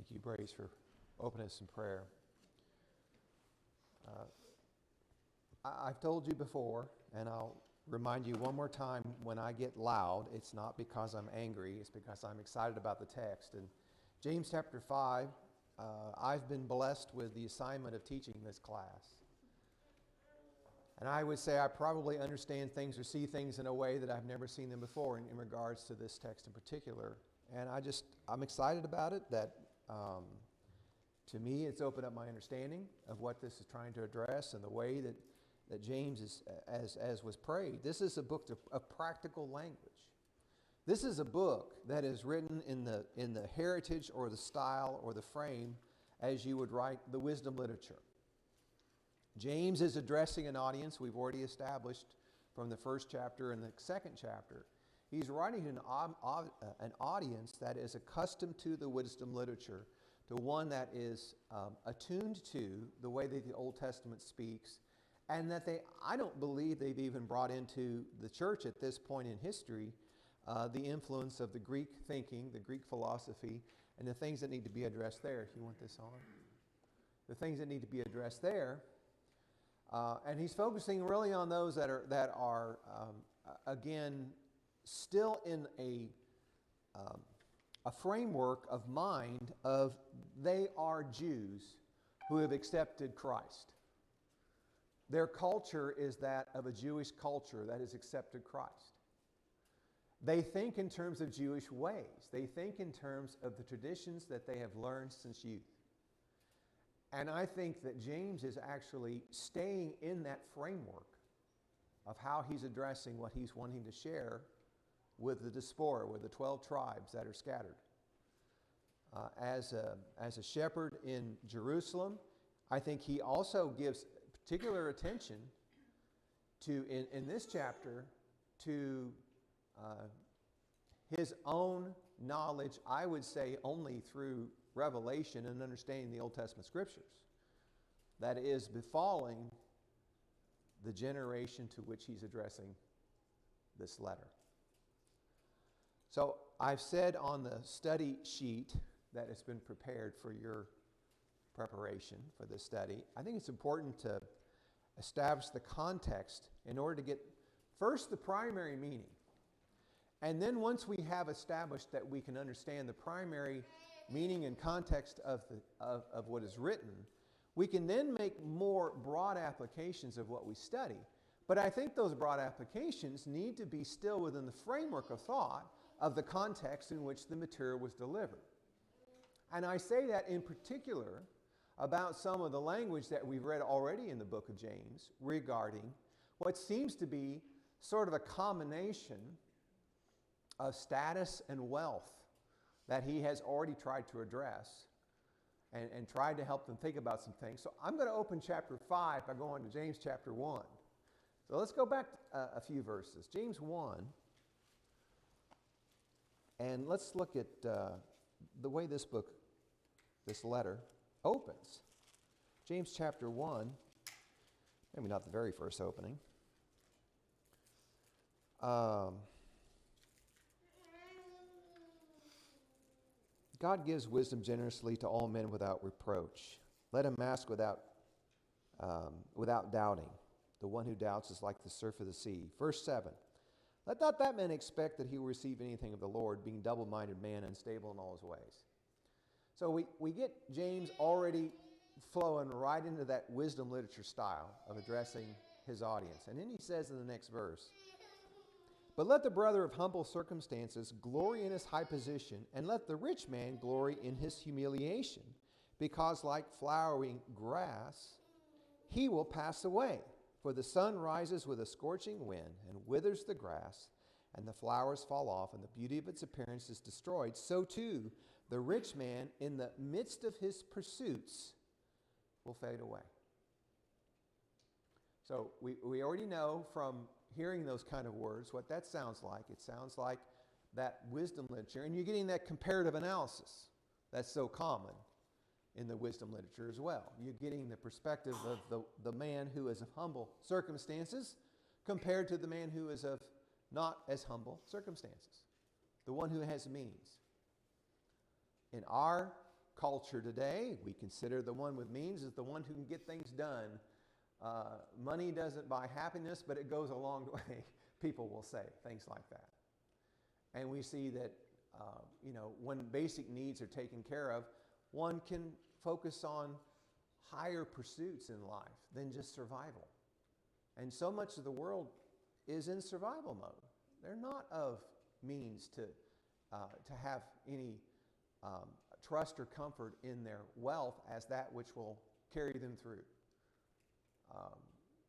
Thank you, Brace, for opening us in prayer. I've told you before, and I'll remind you one more time, when I get loud, it's not because I'm angry, it's because I'm excited about the text. And James chapter 5, I've been blessed with the assignment of teaching this class. And I would say I probably understand things or see things in a way that I've never seen them before in regards to this text in particular. And I'm excited about it, that to me it's opened up my understanding of what this is trying to address and the way that James is, as was prayed. This is a book of practical language. This is a book that is written in the heritage or the style or the frame as you would write the wisdom literature. James is addressing an audience we've already established from the first chapter and the second chapter. He's writing to an audience that is accustomed to the wisdom literature, to one that is attuned to the way that the Old Testament speaks, and that I don't believe they've even brought into the church at this point in history the influence of the Greek thinking, the Greek philosophy, and the things that need to be addressed there. If you want this on. The things that need to be addressed there. And he's focusing really on those that are again, still in a framework of mind of they are Jews who have accepted Christ. Their culture is that of a Jewish culture that has accepted Christ. They think in terms of Jewish ways. They think in terms of the traditions that they have learned since youth. And I think that James is actually staying in that framework of how he's addressing what he's wanting to share with the diaspora, with the 12 tribes that are scattered. As a shepherd in Jerusalem, I think he also gives particular attention to, in this chapter, to his own knowledge, I would say only through revelation and understanding the Old Testament scriptures, that is befalling the generation to which he's addressing this letter. So I've said on the study sheet that has been prepared for your preparation for this study, I think it's important to establish the context in order to get first the primary meaning. And then once we have established that we can understand the primary meaning and context of what is written, we can then make more broad applications of what we study. But I think those broad applications need to be still within the framework of thought of the context in which the material was delivered. And I say that in particular about some of the language that we've read already in the book of James regarding what seems to be sort of a combination of status and wealth that he has already tried to address and tried to help them think about some things. So I'm going to open chapter 5 by going to James chapter 1. So let's go back a few verses. James 1. And let's look at the way this letter opens. James chapter 1, maybe not the very first opening. God gives wisdom generously to all men without reproach. Let him ask without doubting. The one who doubts is like the surf of the sea. Verse 7. Let not that man expect that he will receive anything of the Lord, being double-minded man, unstable in all his ways. So we get James already flowing right into that wisdom literature style of addressing his audience. And then he says in the next verse, but let the brother of humble circumstances glory in his high position, and let the rich man glory in his humiliation, because like flowering grass, he will pass away. For the sun rises with a scorching wind and withers the grass, and the flowers fall off, and the beauty of its appearance is destroyed. So too, the rich man in the midst of his pursuits will fade away. So we already know from hearing those kind of words what that sounds like. It sounds like that wisdom literature, and you're getting that comparative analysis that's so common in the wisdom literature as well. You're getting the perspective of the man who is of humble circumstances compared to the man who is of not as humble circumstances, the one who has means. In our culture today, we consider the one with means as the one who can get things done. Money doesn't buy happiness, but it goes a long way, people will say, things like that. And we see that, when basic needs are taken care of, one can focus on higher pursuits in life than just survival. And so much of the world is in survival mode. They're not of means to have any trust or comfort in their wealth as that which will carry them through.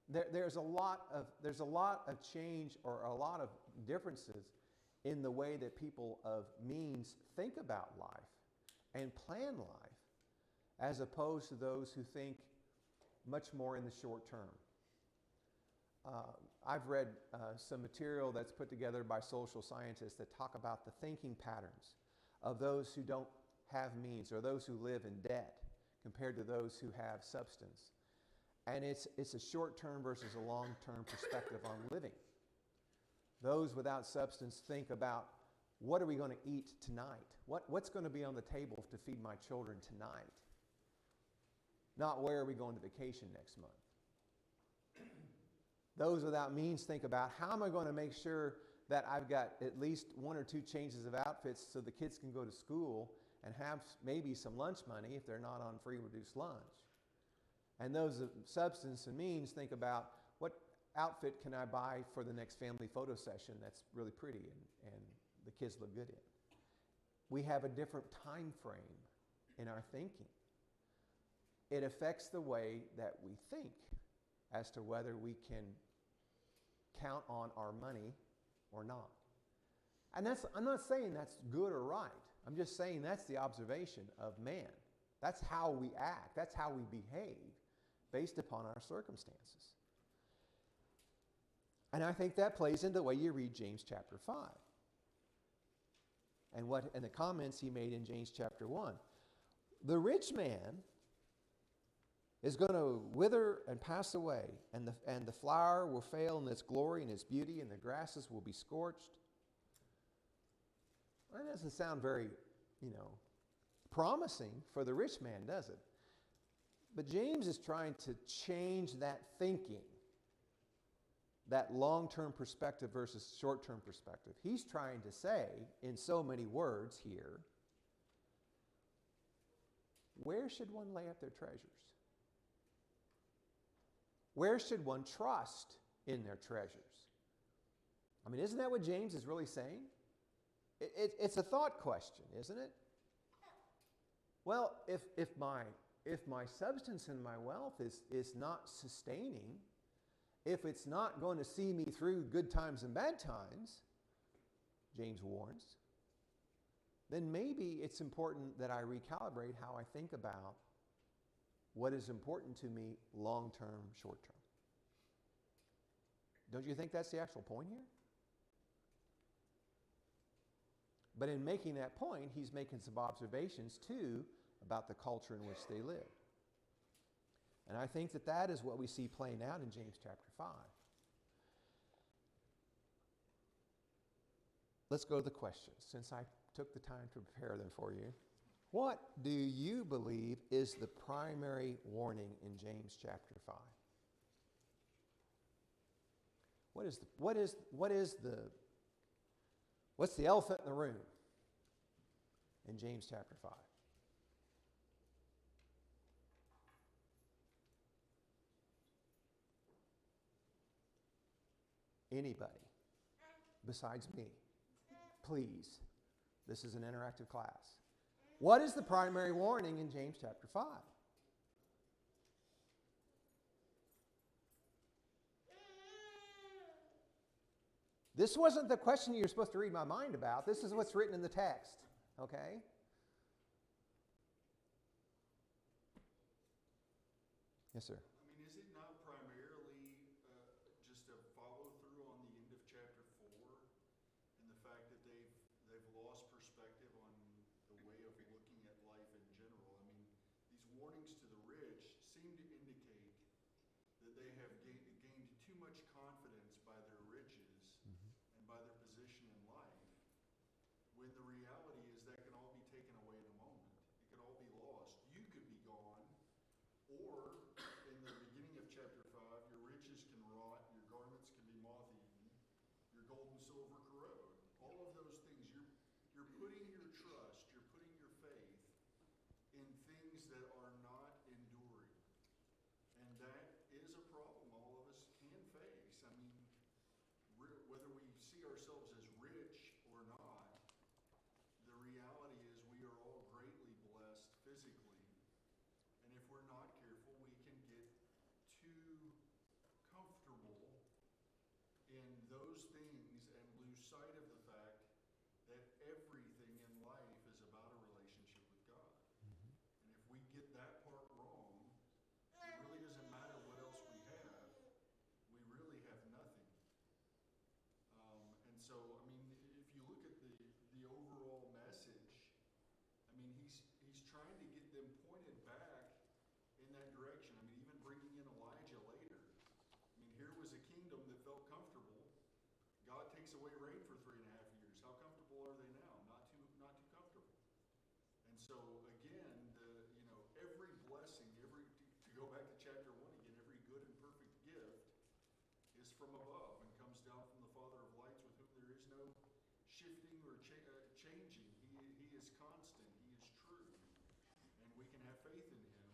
There's a lot of change or a lot of differences in the way that people of means think about life and plan life, as opposed to those who think much more in the short term. I've read some material that's put together by social scientists that talk about the thinking patterns of those who don't have means or those who live in debt compared to those who have substance. And it's a short-term versus a long-term perspective on living. Those without substance think about, what are we going to eat tonight? What's going to be on the table to feed my children tonight? Not where are we going to vacation next month? Those without means think about, how am I going to make sure that I've got at least 1 or 2 changes of outfits so the kids can go to school and have maybe some lunch money if they're not on free reduced lunch. And those of substance and means think about, what outfit can I buy for the next family photo session that's really pretty and the kids look good in. We have a different time frame in our thinking. It affects the way that we think as to whether we can count on our money or not. And I'm not saying that's good or right. I'm just saying that's the observation of man. That's how we act. That's how we behave based upon our circumstances. And I think that plays into the way you read James chapter 5. And the comments he made in James chapter 1. The rich man is going to wither and pass away, and the flower will fail in its glory and its beauty, and the grasses will be scorched. Well, that doesn't sound very, promising for the rich man, does it? But James is trying to change that thinking, that long-term perspective versus short-term perspective. He's trying to say, in so many words here, where should one lay up their treasures? Where should one trust in their treasures? I mean, isn't that what James is really saying? It's a thought question, isn't it? Well, if my substance and my wealth is not sustaining, if it's not going to see me through good times and bad times, James warns, then maybe it's important that I recalibrate how I think about what is important to me long-term, short-term. Don't you think that's the actual point here? But in making that point, he's making some observations too about the culture in which they live. And I think that is what we see playing out in James chapter 5. Let's go to the questions, since I took the time to prepare them for you. What do you believe is the primary warning in James chapter 5? What's the elephant in the room in James chapter 5? Anybody besides me? Please. This is an interactive class. What is the primary warning in James chapter 5? This wasn't the question you're supposed to read my mind about. This is what's written in the text. Okay? Yes, sir. I mean, is it not primarily just a follow-through on the end of chapter 4 and the fact that they've lost perspective on the way of looking at life in general? I mean, these warnings to the rich seem to indicate that they have gained too much confidence by their riches and by their position in life, when the reality is that can all be taken away in a moment. It can all be lost. putting your trust, you're putting your faith in things that are not enduring. And that is a problem all of us can face. I mean, whether we see ourselves as rich or not, the reality is we are all greatly blessed physically. And if we're not careful, we can get too comfortable in those things and lose sight of the fact that everything in life is about a relationship with God. And if we get that part wrong, it really doesn't matter what else we have. We really have nothing. And so, I mean, if you look at the overall message, I mean, he's trying to get them pointed back in that direction. I mean, even bringing in Elijah later. I mean, here was a kingdom that felt comfortable. God takes away rain for 3.5 years. How comfortable are they now? Not too comfortable. And so again, every blessing, to go back to chapter 1 again, every good and perfect gift is from above and comes down from the Father of lights, with whom there is no shifting or changing. He is constant. He is true, and we can have faith in him.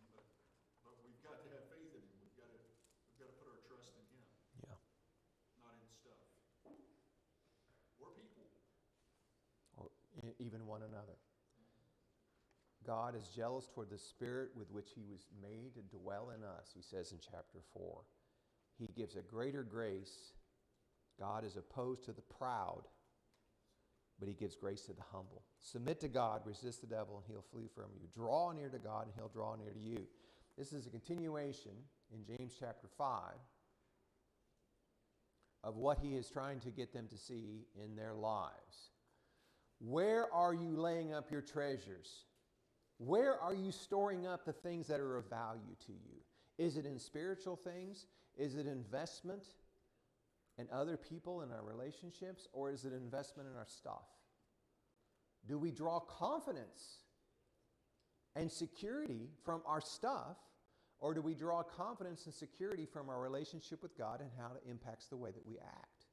But we've got to have faith in him. We've got to put our trust in him. Yeah. Not in stuff or people. Or even one another. God is jealous toward the spirit with which he was made to dwell in us, he says in chapter 4. He gives a greater grace. God is opposed to the proud, but he gives grace to the humble. Submit to God, resist the devil, and he'll flee from you. Draw near to God, and he'll draw near to you. This is a continuation in James chapter 5 of what he is trying to get them to see in their lives. Where are you laying up your treasures? Where are you storing up the things that are of value to you? Is it in spiritual things? Is it investment in other people and our relationships? Or is it investment in our stuff? Do we draw confidence and security from our stuff? Or do we draw confidence and security from our relationship with God and how it impacts the way that we act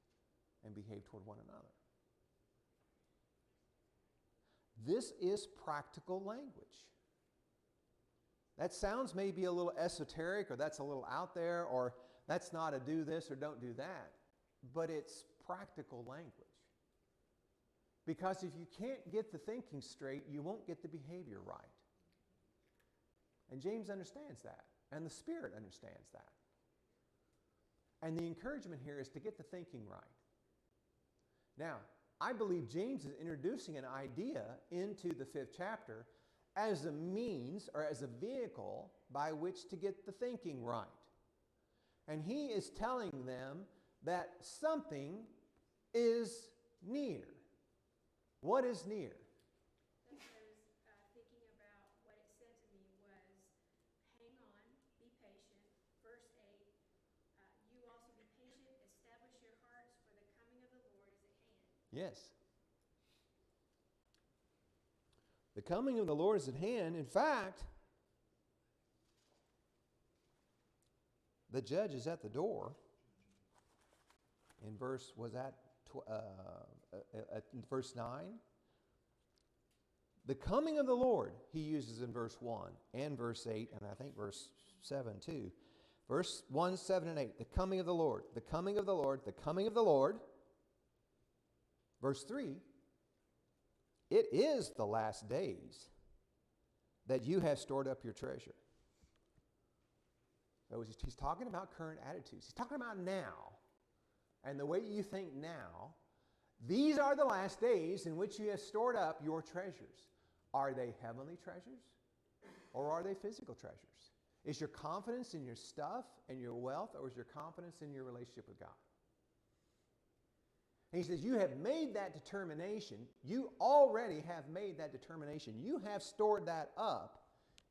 and behave toward one another? This is practical language. That sounds maybe a little esoteric, or that's a little out there, or that's not a do this or don't do that. But it's practical language. Because if you can't get the thinking straight, you won't get the behavior right. And James understands that, and the Spirit understands that. And the encouragement here is to get the thinking right. Now, I believe James is introducing an idea into the 5th chapter as a means or as a vehicle by which to get the thinking right. And he is telling them that something is near. What is near? That's what I was thinking about. What it said to me was, hang on, be patient. Verse 8, you also be patient, establish your hearts, for the coming of the Lord is at hand. Yes. The coming of the Lord is at hand. In fact, the judge is at the door. In verse 9? The coming of the Lord, he uses in verse 1 and verse 8, and I think verse 7 too. Verse 1, 7, and 8. The coming of the Lord, the coming of the Lord, the coming of the Lord. Verse 3. It is the last days that you have stored up your treasure. So he's talking about current attitudes. He's talking about now. And the way you think now, these are the last days in which you have stored up your treasures. Are they heavenly treasures? Or are they physical treasures? Is your confidence in your stuff and your wealth, or is your confidence in your relationship with God? And he says, you have made that determination. You already have made that determination. You have stored that up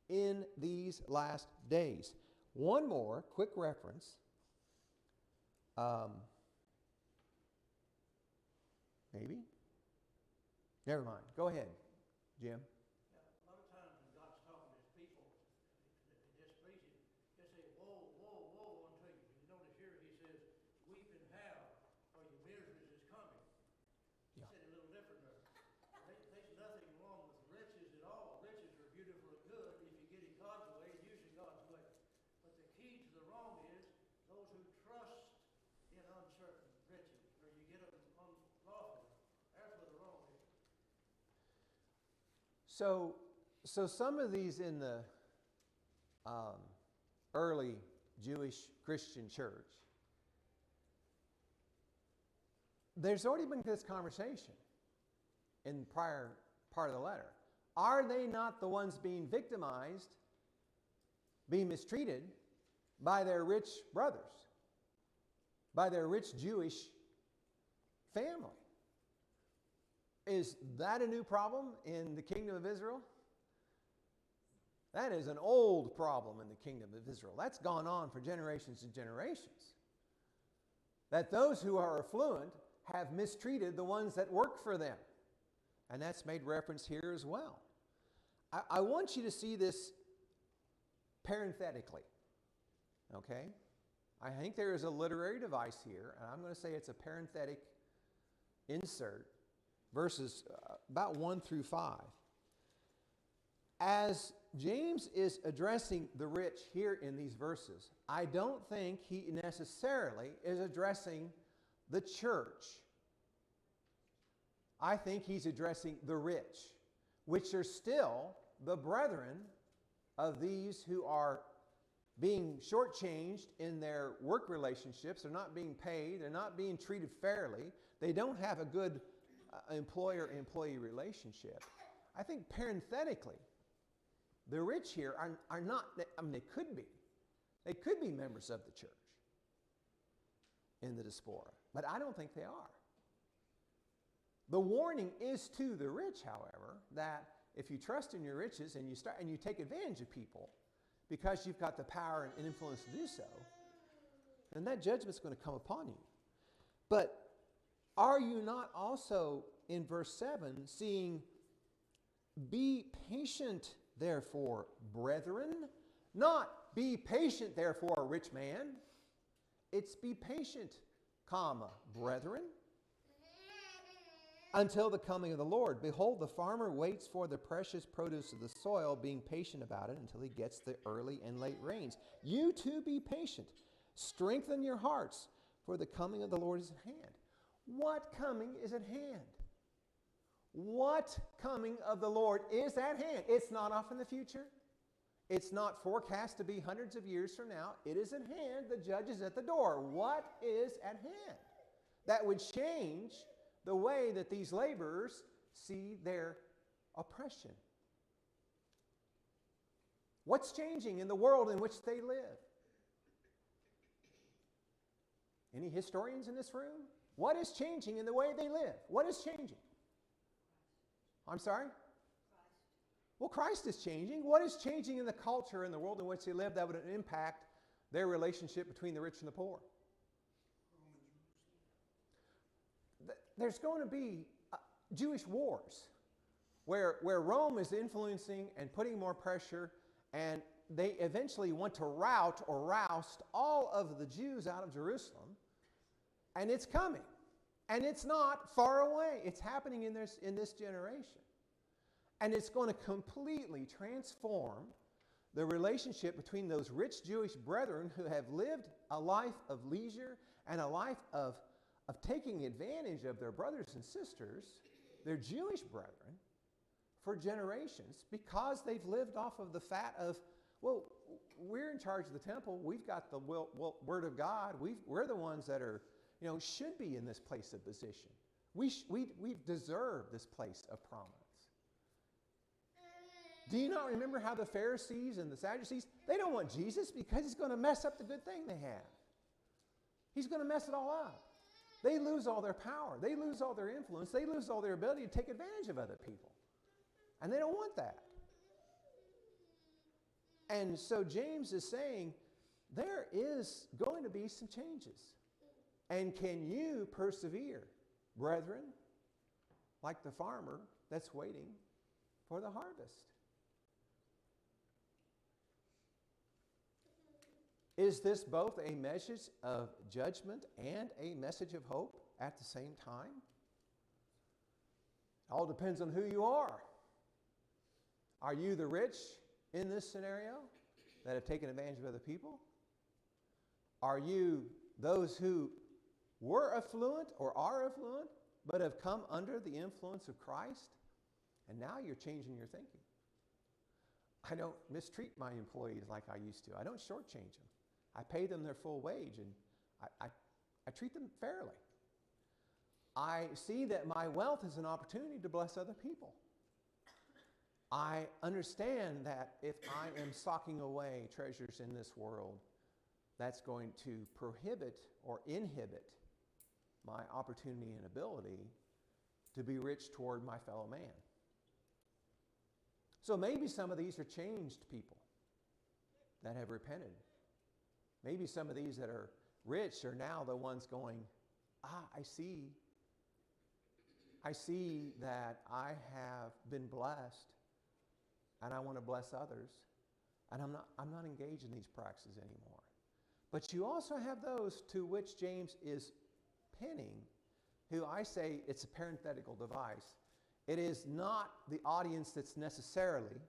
in these last days. One more quick reference. Maybe? Never mind. Go ahead, Jim. A lot of times when God's talking to his people that displease him, he'll say, woe, woe, woe unto you. You notice here he says, weep and howl, for your miseries is coming. Yeah. He said it a little different there. So, some of these in the early Jewish Christian church, there's already been this conversation in the prior part of the letter. Are they not the ones being victimized, being mistreated by their rich brothers, by their rich Jewish family? Is that a new problem in the kingdom of Israel? That is an old problem in the kingdom of Israel. That's gone on for generations and generations. That those who are affluent have mistreated the ones that work for them. And that's made reference here as well. I want you to see this parenthetically. Okay? I think there is a literary device here, and I'm going to say it's a parenthetic insert, verses about 1 through 5. As James is addressing the rich here in these verses, I don't think he necessarily is addressing the church. I think he's addressing the rich, which are still the brethren of these who are being shortchanged in their work relationships. They're not being paid. They're not being treated fairly. They don't have a good employer-employee relationship. I think parenthetically, the rich here are not, I mean, they could be. They could be members of the church in the diaspora, but I don't think they are. The warning is to the rich, however, that if you trust in your riches and you take advantage of people because you've got the power and influence to do so, then that judgment's going to come upon you. But are you not also in verse 7 seeing, be patient, therefore, brethren? Not be patient, therefore, rich man. It's be patient, comma, brethren, until the coming of the Lord. Behold, the farmer waits for the precious produce of the soil, being patient about it until he gets the early and late rains. You too be patient. Strengthen your hearts, for the coming of the Lord is at hand. What coming is at hand? What coming of the Lord is at hand? It's not off in the future. It's not forecast to be hundreds of years from now. It is at hand. The judge is at the door. What is at hand? That would change the way that these laborers see their oppression. What's changing in the world in which they live? Any historians in this room? What is changing in the way they live? What is changing? I'm sorry? Well, Christ is changing. What is changing in the culture in the world in which they live that would impact their relationship between the rich and the poor? There's going to be Jewish wars where Rome is influencing and putting more pressure, and they eventually want to rout or roust all of the Jews out of Jerusalem. And it's coming. And it's not far away. It's happening in this generation. And it's going to completely transform the relationship between those rich Jewish brethren who have lived a life of leisure and a life of taking advantage of their brothers and sisters, their Jewish brethren, for generations, because they've lived off of the fat of, well, we're in charge of the temple. We've got the Word of God. We're the ones that are, should be in this place of position. We deserve this place of prominence. Do you not remember how the Pharisees and the Sadducees, they don't want Jesus because he's going to mess up the good thing they have. He's going to mess it all up. They lose all their power. They lose all their influence. They lose all their ability to take advantage of other people. And they don't want that. And so James is saying there is going to be some changes. And can you persevere, brethren, like the farmer that's waiting for the harvest? Is this both a message of judgment and a message of hope at the same time? It all depends on who you are. Are you the rich in this scenario that have taken advantage of other people? Are you those who were affluent or are affluent but have come under the influence of Christ And now you're changing your thinking. I don't mistreat my employees like I used to. I don't shortchange them. I pay them their full wage, and I treat them fairly. I see that my wealth is an opportunity to bless other people. I understand that if I am socking away treasures in this world, that's going to prohibit or inhibit my opportunity and ability to be rich toward my fellow man. So maybe some of these are changed people that have repented. Maybe some of these that are rich are now the ones going, I see that I have been blessed and I want to bless others, and I'm not engaged in these practices anymore. But you also have those to which James is pinning, who I say it's a parenthetical device. It is not the audience that's necessarily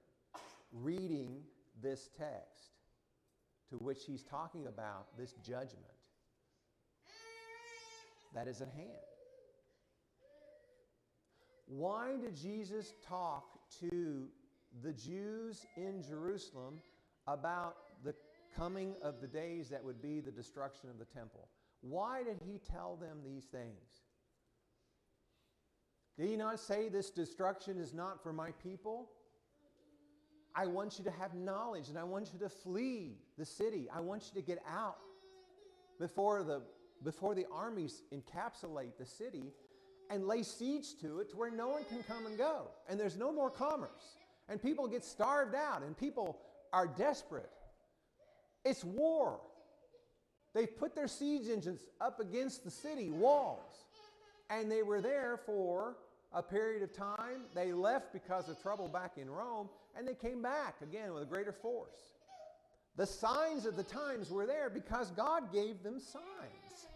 reading this text to which he's talking about this judgment that is at hand. Why did Jesus talk to the Jews in Jerusalem about the coming of the days that would be the destruction of the temple? Why did he tell them these things? Did he not say this destruction is not for my people? I want you to have knowledge, and I want you to flee the city. I want you to get out before the armies encapsulate the city and lay siege to it to where no one can come and go. And there's no more commerce. And people get starved out, and people are desperate. It's war. They've put their siege engines up against the city walls. And they were there for a period of time. They left because of trouble back in Rome, and they came back again with a greater force. The signs of the times were there because God gave them signs.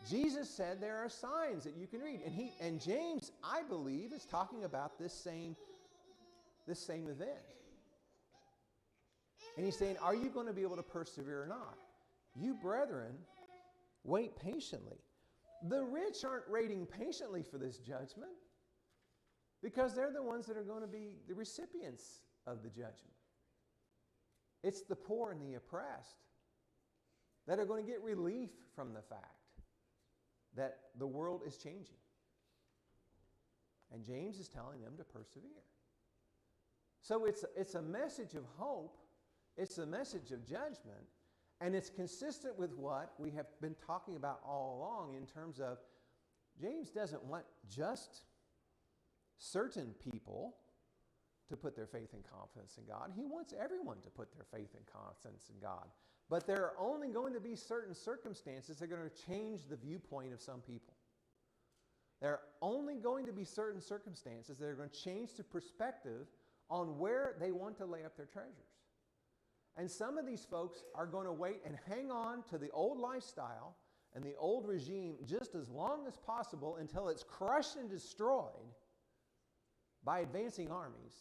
Jesus said there are signs that you can read. And James, I believe, is talking about this same event. And he's saying, are you going to be able to persevere or not? You brethren, wait patiently. The rich aren't waiting patiently for this judgment because they're the ones that are going to be the recipients of the judgment. It's the poor and the oppressed that are going to get relief from the fact that the world is changing. And James is telling them to persevere. So it's a message of hope. It's a message of judgment. And it's consistent with what we have been talking about all along in terms of James doesn't want just certain people to put their faith and confidence in God. He wants everyone to put their faith and confidence in God. But there are only going to be certain circumstances that are going to change the viewpoint of some people. There are only going to be certain circumstances that are going to change the perspective on where they want to lay up their treasures. And some of these folks are going to wait and hang on to the old lifestyle and the old regime just as long as possible until it's crushed and destroyed by advancing armies,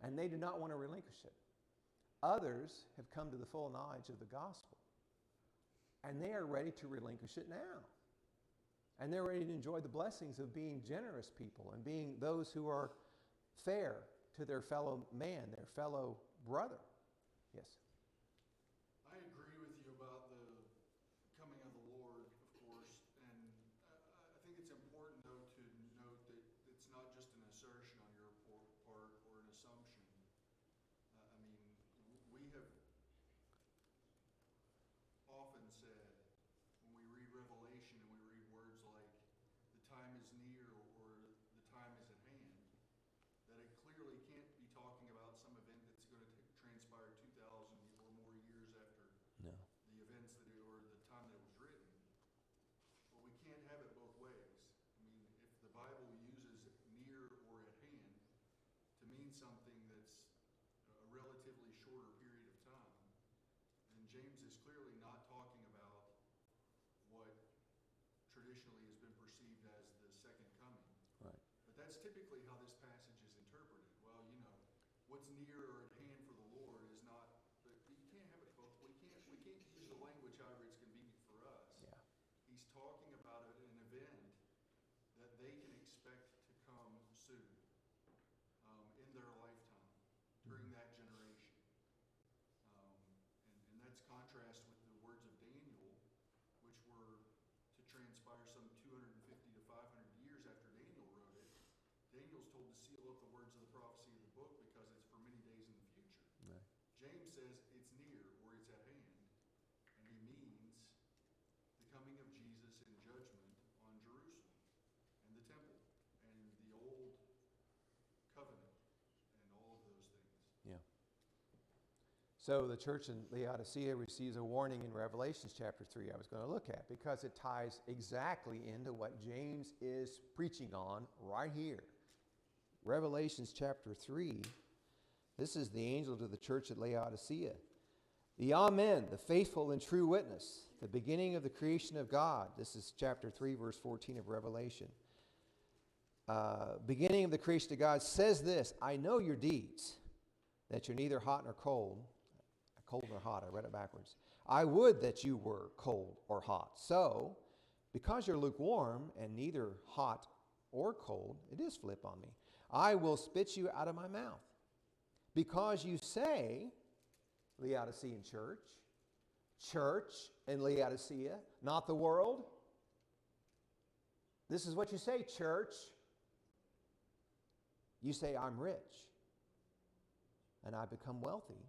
and they do not want to relinquish it. Others have come to the full knowledge of the gospel, and they are ready to relinquish it now. And they're ready to enjoy the blessings of being generous people and being those who are fair to their fellow man, their fellow brother. Yes? I agree with you about the coming of the Lord, of course, and I think it's important, though, to note that it's not just an assertion on your part or an assumption. We have often said, when we read Revelation and we read words like, the time is near or the time is at hand, that it clearly can't be talking about some event that's going to transpire 2,000 or more years after No. the events or the time that it was written. But we can't have it both ways. I mean, if the Bible uses near or at hand to mean something that's a relatively shorter period of time, then James is clearly not talking about what traditionally has been perceived as the second coming. Right. But that's typically how this passage is interpreted. Well, what's near or at hand for the Lord is not, but you can't have it both. We can't use the language however it's convenient for us. Yeah. He's talking about an event that they can expect to come soon. that's contrast with the words of Daniel, which were to transpire some 250 to 500 years after Daniel wrote it. Daniel's told to seal up the words of the prophecy of the book because it's for many days in the future. Right. James says it's near or it's at hand, and he means the coming of Jesus in judgment on Jerusalem and the temple and the old covenant and all of those things. Yeah. So the church in Laodicea receives a warning in Revelations chapter 3 I was going to look at because it ties exactly into what James is preaching on right here. Revelations chapter 3, this is the angel to the church at Laodicea. The Amen, the faithful and true witness, the beginning of the creation of God. This is chapter 3, verse 14 of Revelation. Beginning of the creation of God says this, I know your deeds, that you're neither hot nor cold. Cold nor hot, I read it backwards. I would that you were cold or hot. So, because you're lukewarm and neither hot or cold, it is flip on me, I will spit you out of my mouth. Because you say, Laodicean church in Laodicea, not the world. This is what you say, church. You say, I'm rich, and I become wealthy,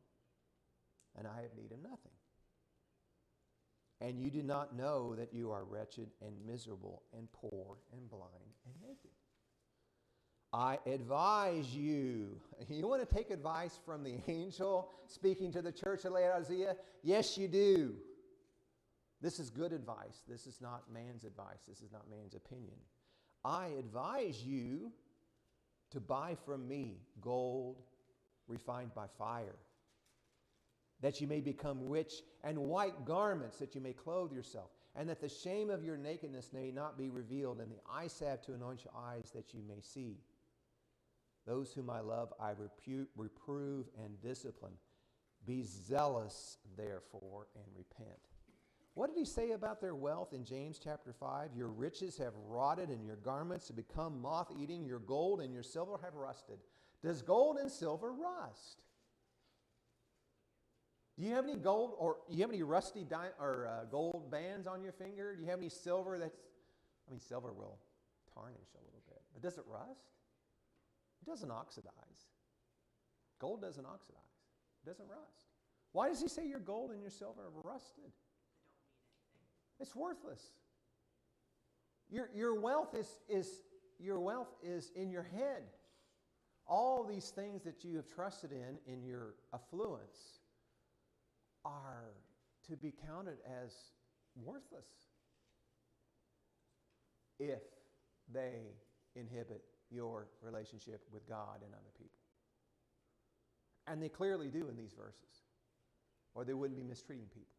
and I have need of nothing. And you do not know that you are wretched and miserable and poor and blind and naked. I advise you. You want to take advice from the angel speaking to the church of Laodicea? Yes, you do. This is good advice. This is not man's advice. This is not man's opinion. I advise you to buy from me gold refined by fire, that you may become rich, and white garments, that you may clothe yourself, and that the shame of your nakedness may not be revealed, and the eye salve to anoint your eyes, that you may see. Those whom I love, I reprove and discipline. Be zealous, therefore, and repent. What did he say about their wealth in James chapter 5? Your riches have rotted, and your garments have become moth-eating. Your gold and your silver have rusted. Does gold and silver rust? Do you have any gold, or do you have any rusty gold bands on your finger? Do you have any silver silver will tarnish a little bit, but does it rust? It doesn't oxidize. Gold doesn't oxidize. It doesn't rust. Why does he say your gold and your silver are rusted? They don't mean anything. It's worthless. Your wealth is in your head. All these things that you have trusted in your affluence, are to be counted as worthless if they inhibit your relationship with God and other people. And they clearly do in these verses, or they wouldn't be mistreating people.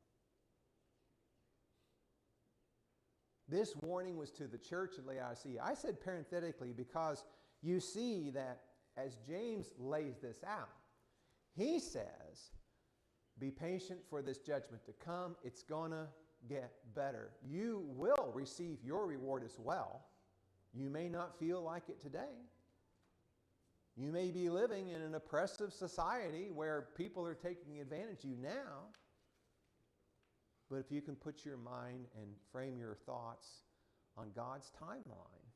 This warning was to the church in Laodicea. I said parenthetically because you see that as James lays this out, he says, be patient for this judgment to come. It's going to get better. You will receive your reward as well. You may not feel like it today. You may be living in an oppressive society where people are taking advantage of you now. But if you can put your mind and frame your thoughts on God's timeline,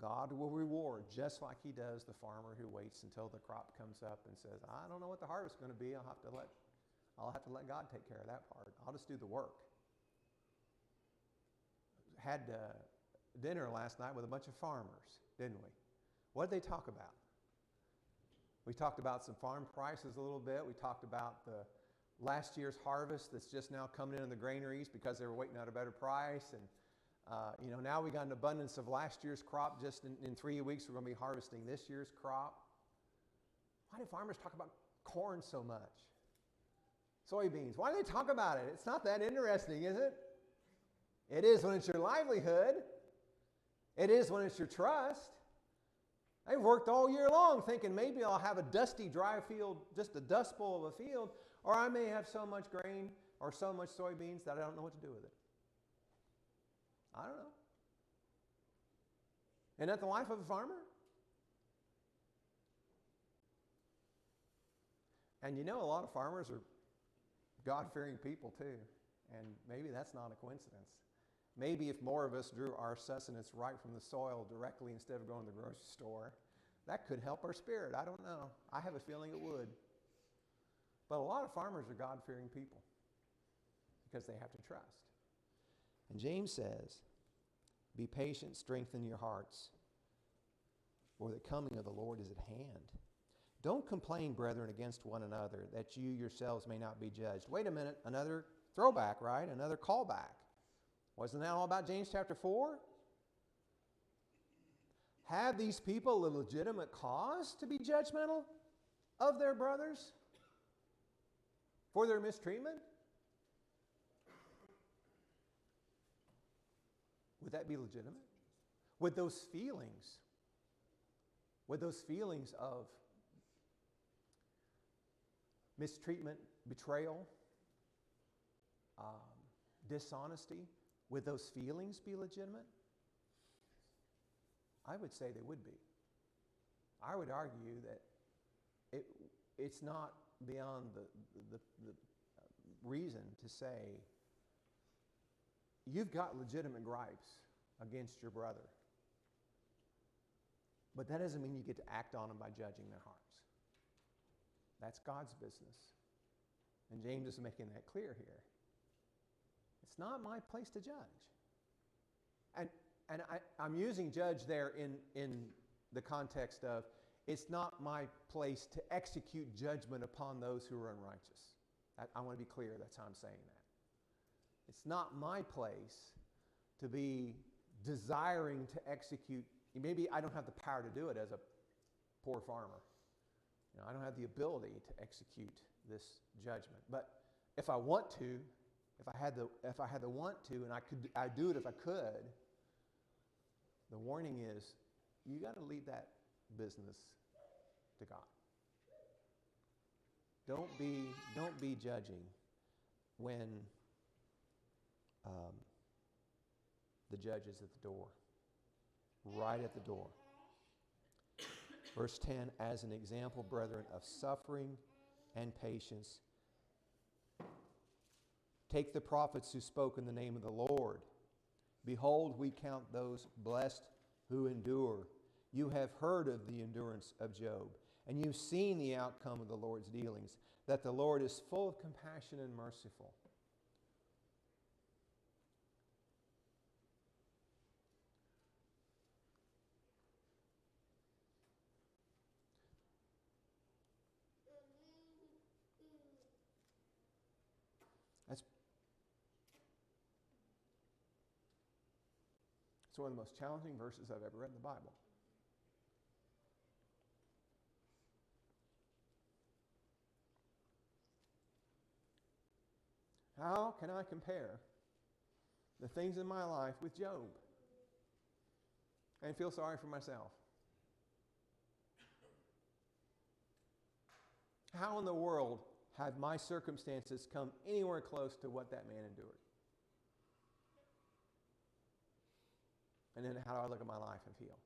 God will reward just like he does the farmer who waits until the crop comes up and says, I don't know what the harvest is going to be. I'll have to let God take care of that part. I'll just do the work. Had dinner last night with a bunch of farmers, didn't we? What did they talk about? We talked about some farm prices a little bit. We talked about the last year's harvest that's just now coming in the granaries because they were waiting on a better price. And now we got an abundance of last year's crop. Just in 3 weeks, we're going to be harvesting this year's crop. Why do farmers talk about corn so much? Soybeans. Why do they talk about it? It's not that interesting, is it? It is when it's your livelihood. It is when it's your trust. They've worked all year long thinking maybe I'll have a dusty, dry field, just a dust bowl of a field, or I may have so much grain or so much soybeans that I don't know what to do with it. I don't know. Isn't that the life of a farmer? And a lot of farmers are God-fearing people too. And maybe that's not a coincidence. Maybe if more of us drew our sustenance right from the soil directly instead of going to the grocery store, that could help our spirit. I don't know. I have a feeling it would. But a lot of farmers are God-fearing people because they have to trust. And James says, be patient, strengthen your hearts, for the coming of the Lord is at hand. Don't complain, brethren, against one another, that you yourselves may not be judged. Wait a minute, another throwback, right? Another callback. Wasn't that all about James chapter 4? Have these people a legitimate cause to be judgmental of their brothers for their mistreatment? Would that be legitimate? Would those feelings of mistreatment, betrayal, dishonesty, would those feelings be legitimate? I would say they would be. I would argue that it's not beyond the reason to say you've got legitimate gripes against your brother. But that doesn't mean you get to act on them by judging their hearts. That's God's business. And James is making that clear here. It's not my place to judge. And I'm using judge there in the context of it's not my place to execute judgment upon those who are unrighteous. I want to be clear, that's how I'm saying that. It's not my place to be desiring to execute. Maybe I don't have the power to do it as a poor farmer. I don't have the ability to execute this judgment. But if I want to, if I had the want to, and I'd do it if I could, the warning is you got to leave that business to God. Don't be judging when the judge is at the door, right at the door. Verse 10, as an example, brethren, of suffering and patience, take the prophets who spoke in the name of the Lord. Behold, we count those blessed who endure. You have heard of the endurance of Job, and you've seen the outcome of the Lord's dealings, that the Lord is full of compassion and merciful. It's one of the most challenging verses I've ever read in the Bible. How can I compare the things in my life with Job and feel sorry for myself? How in the world have my circumstances come anywhere close to what that man endured? And then how do I look at my life and feel?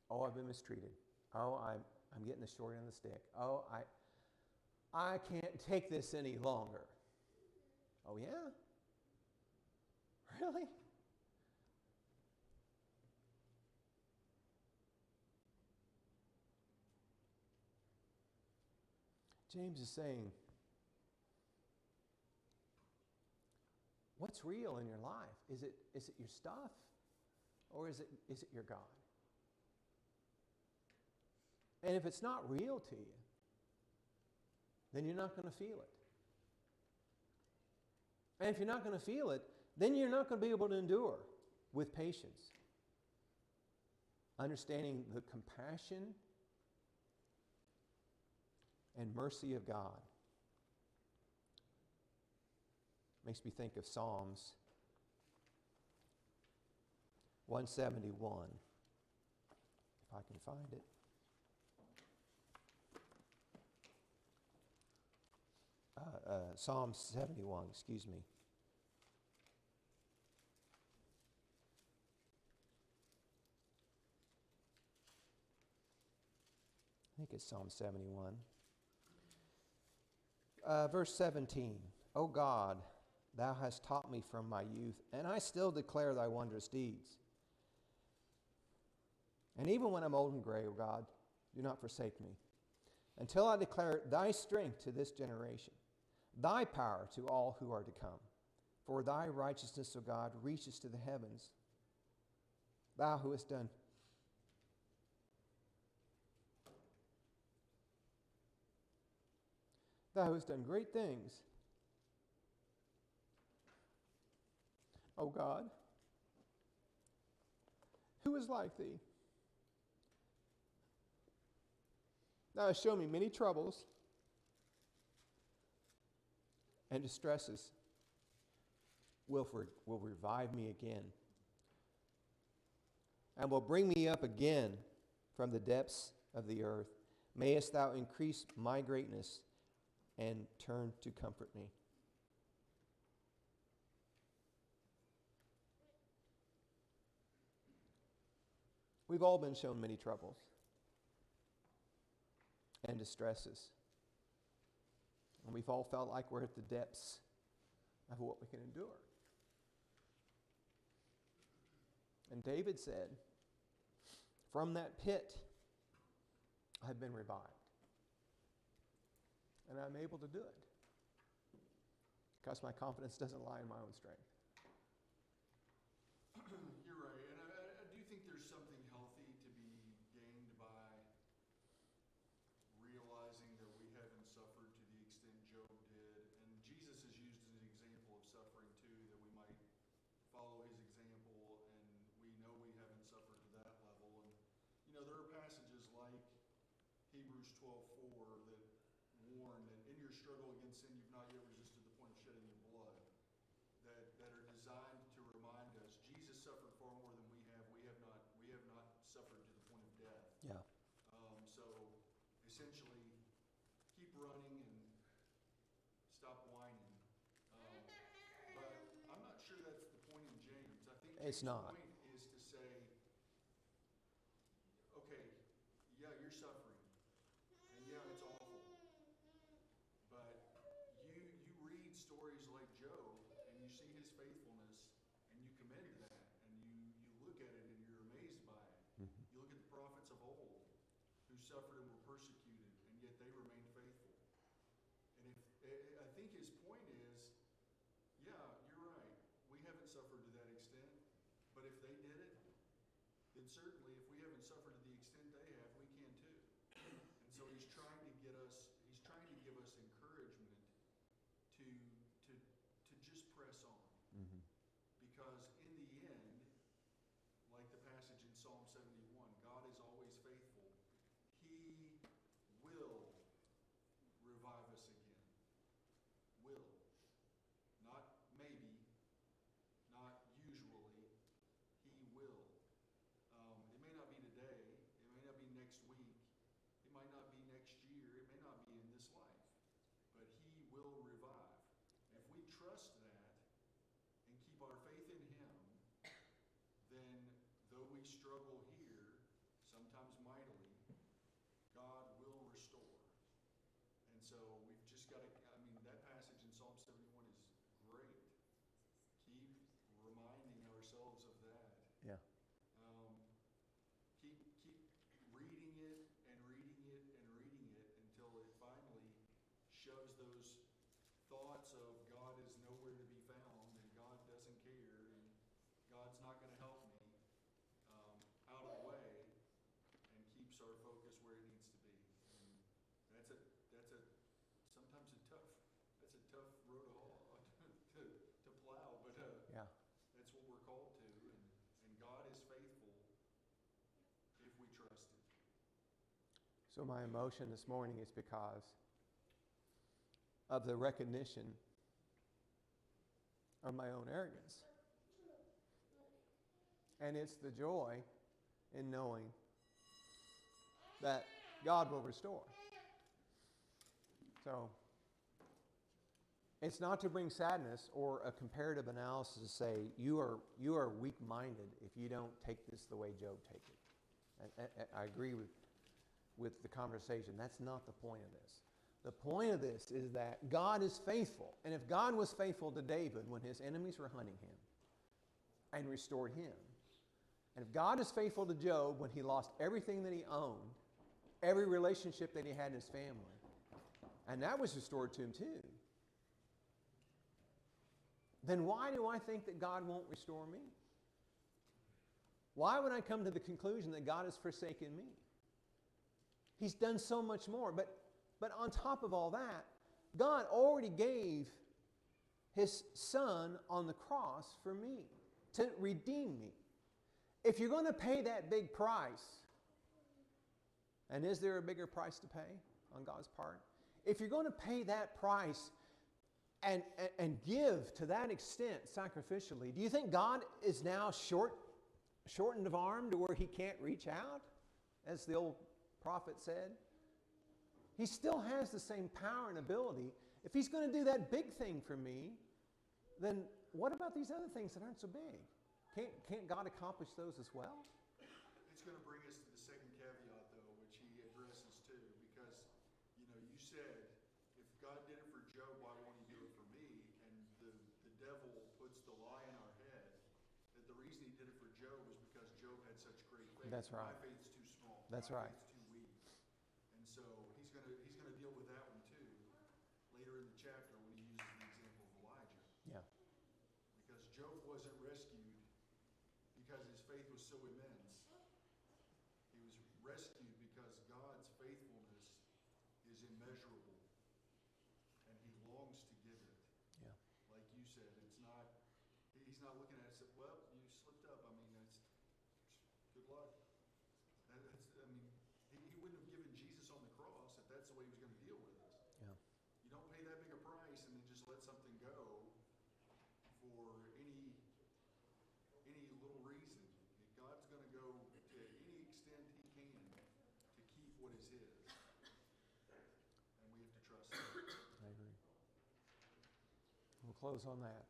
Oh, I've been mistreated. Oh, I'm getting the short end of the stick. Oh, I can't take this any longer. Oh, yeah? Really? James is saying, what's real in your life? Is it your stuff? Or is it your God? And if it's not real to you, then you're not going to feel it. And if you're not going to feel it, then you're not going to be able to endure with patience. Understanding the compassion and mercy of God makes me think of Psalms 171, if I can find it. Psalm 71, excuse me. I think it's Psalm 71. Verse 17. O God, thou hast taught me from my youth, and I still declare thy wondrous deeds. And even when I'm old and gray, O God, do not forsake me, until I declare thy strength to this generation, thy power to all who are to come. For thy righteousness, O God, reaches to the heavens. Thou who hast done great things. O God, who is like thee? Thou hast shown me many troubles and distresses will revive me again, and will bring me up again from the depths of the earth. Mayest thou increase my greatness and turn to comfort me. We've all been shown many troubles and distresses. And we've all felt like we're at the depths of what we can endure. And David said, from that pit, I've been revived. And I'm able to do it because my confidence doesn't lie in my own strength. You're right, and I do think there's something healthy to be gained by realizing that we haven't suffered to the extent Job did, and Jesus is used as an example of suffering too, that we might follow his example, and we know we haven't suffered to that level. And there are passages like Hebrews 12:4 that warn that in your struggle against sin you've not yet resisted the point of shedding your blood, that are designed to remind us Jesus suffered far more than we have. We have not suffered to the point of death. Yeah. So essentially, keep running and stop whining. But I'm not sure that's the point in James. I think It's James' not. point is to say, okay, yeah, you're suffering, and yeah, it's awful. But you read stories like Job, and you see his faithfulness, and you commend that, and you look at it and you're amazed by it. Mhm. You look at the prophets of old who suffered and were persecuted, and yet they remained faithful. And I think his point is, yeah, you're right. We haven't suffered to that extent, but if they did it, then certainly if we haven't suffered to the extent they have, we can too. And so he's trying to give us encouragement to just press on. Mhm. Because in the end, like the passage in Psalm 71, God is always faithful. He will revive us again. Will. Not maybe, not usually. He will. It may not be today. It may not be next week. It might not be next year. It may not be in this life. But he will revive. If we trust that and keep our faith in him, then though we struggle here, sometimes mightily, God will restore. And so we've just got to, that passage in Psalm 71 is great. Keep reminding ourselves of that. Yeah. Keep reading it and reading it and reading it until it finally shoves those thoughts of God is nowhere to be found and God doesn't care and God's not going to help me out of the way, and keeps our focus where it needs to be. And sometimes a tough road to plow, but Yeah. that's what we're called to, and God is faithful if we trust him. So my emotion this morning is because of the recognition of my own arrogance. And it's the joy in knowing that God will restore. So it's not to bring sadness or a comparative analysis to say you are weak-minded if you don't take this the way Job take it. And I agree with the conversation. That's not the point of this. The point of this is that God is faithful. And if God was faithful to David when his enemies were hunting him and restored him, and if God is faithful to Job when he lost everything that he owned, every relationship that he had in his family, and that was restored to him too, then why do I think that God won't restore me? Why would I come to the conclusion that God has forsaken me? He's done so much more. But on top of all that, God already gave His Son on the cross for me to redeem me. If you're going to pay that big price, and is there a bigger price to pay on God's part? If you're going to pay that price and give to that extent sacrificially, do you think God is now shortened of arm to where He can't reach out, as the old prophet said? He still has the same power and ability. If He's going to do that big thing for me, then what about these other things that aren't so big? Can't God accomplish those as well? It's going to bring us to the second caveat, though, which he addresses too, because, you said, if God did it for Job, why won't He do it for me? And the devil puts the lie in our head that the reason He did it for Job was because Job had such great faith. That's right. My faith's too small. That's My right. faith's too weak. And so he's gonna deal with that one too later in the chapter when he uses the example of Elijah. Yeah. Because Job wasn't rescued because his faith was so immense. He was rescued because God's faithfulness is immeasurable, and He longs to give it. Yeah. Like you said, it's not. He's not looking at it and said, "Well, you slipped up. I mean, that's good luck." He wouldn't have given Jesus on the cross if that's the way He was going to deal with it. Yeah. You don't pay that big a price and then just let something go for any little reason. God's going to go to any extent He can to keep what is His. And we have to trust Him. I agree. We'll close on that.